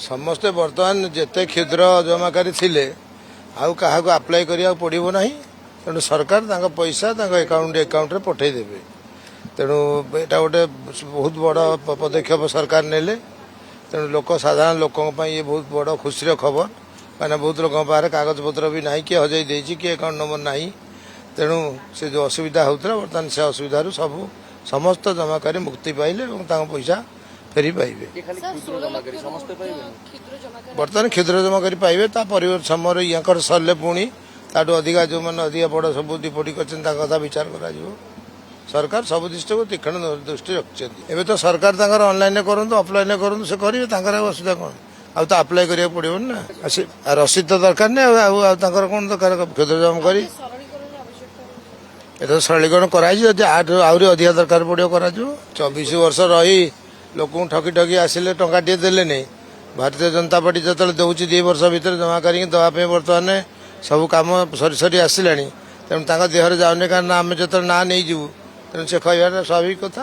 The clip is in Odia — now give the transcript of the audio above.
ସମସ୍ତେ ବର୍ତ୍ତମାନ ଯେତେ କ୍ଷୁଦ୍ର ଜମାକାରୀ ଥିଲେ ଆଉ କାହାକୁ ଆପ୍ଲାଏ କରିବାକୁ ପଡ଼ିବ ନାହିଁ। ତେଣୁ ସରକାର ତାଙ୍କ ପଇସା ତାଙ୍କ ଆକାଉଣ୍ଟରେ ପଠାଇଦେବେ। ତେଣୁ ଏଇଟା ଗୋଟେ ବହୁତ ବଡ଼ ପଦକ୍ଷେପ ସରକାର ନେଲେ। ତେଣୁ ସାଧାରଣ ଲୋକଙ୍କ ପାଇଁ ଇଏ ବହୁତ ବଡ଼ ଖୁସିର ଖବର। କାହିଁକିନା ବହୁତ ଲୋକଙ୍କ ପାଖରେ କାଗଜପତ୍ର ବି ନାହିଁ, କିଏ ହଜେଇ ଦେଇଛି, କିଏ ଆକାଉଣ୍ଟ ନମ୍ବର ନାହିଁ। ତେଣୁ ସେ ଯେଉଁ ଅସୁବିଧା ହେଉଥିଲା ବର୍ତ୍ତମାନ ସେ ଅସୁବିଧାରୁ ସମସ୍ତ ଜମାକାରୀ ମୁକ୍ତି ପାଇଲେ ଏବଂ ତାଙ୍କ ପଇସା ଫେରି ପାଇବେ। ବର୍ତ୍ତମାନ କ୍ଷୁଦ୍ର ଜମାକାରୀ ପାଇବେ, ତା ପରିବର୍ତ୍ତେ ସମୟରେ ୟାଙ୍କର ସରିଲେ ପୁଣି ତାଠୁ ଅଧିକା ଯେଉଁମାନେ ଅଧିକା ବଡ଼ ସବୁ ଡିପୋଜିଟ୍ କରିଛନ୍ତି ତାଙ୍କ କଥା ବିଚାର କରାଯିବ। ସରକାର ସବୁ ଦୃଷ୍ଟିକୁ ତୀକ୍ଷ୍ଣ ଦୃଷ୍ଟି ରଖିଛନ୍ତି। ଏବେ ତ ସରକାର ତାଙ୍କର ଅନଲାଇନରେ କରନ୍ତୁ ଅଫଲାଇନରେ କରନ୍ତୁ ସେ କରିବେ, ତାଙ୍କର ଆଉ ଅସୁବିଧା କ'ଣ? ଆଉ ତ ଆପ୍ଲାଏ କରିବାକୁ ପଡ଼ିବନି ନା। ରସିଦ ତ ଦରକାର ନାହିଁ। ଆଉ ତାଙ୍କର କ'ଣ ଦରକାର? କ୍ଷୁଦ୍ର ଜମାକାରୀ ଏଥର ସରଳୀକରଣ କରାଯାଇଛି। ଯଦି ଆହୁରି ଅଧିକା ଦରକାର ପଡ଼ିବ କରାଯିବ। 24 ବର୍ଷ ରହି ଲୋକଙ୍କୁ ଠକି ଆସିଲେ ଟଙ୍କାଟିଏ ଦେଲେନି। ଭାରତୀୟ ଜନତା ପାର୍ଟି ଯେତେବେଳେ ଦେଉଛି 2 ବର୍ଷ ଭିତରେ ଜମାକାରୀଙ୍କୁ ଦେବା ପାଇଁ ବର୍ତ୍ତମାନ ସବୁ କାମ ସରି ଆସିଲାଣି। ତେଣୁ ତାଙ୍କ ଦେହରେ ଯାଉନି, କାରଣ ଆମେ ଯେତେବେଳେ ନାଁ ନେଇଯିବୁ ତେଣୁ ସେ କହିବାଟା ସ୍ୱାଭାବିକ କଥା।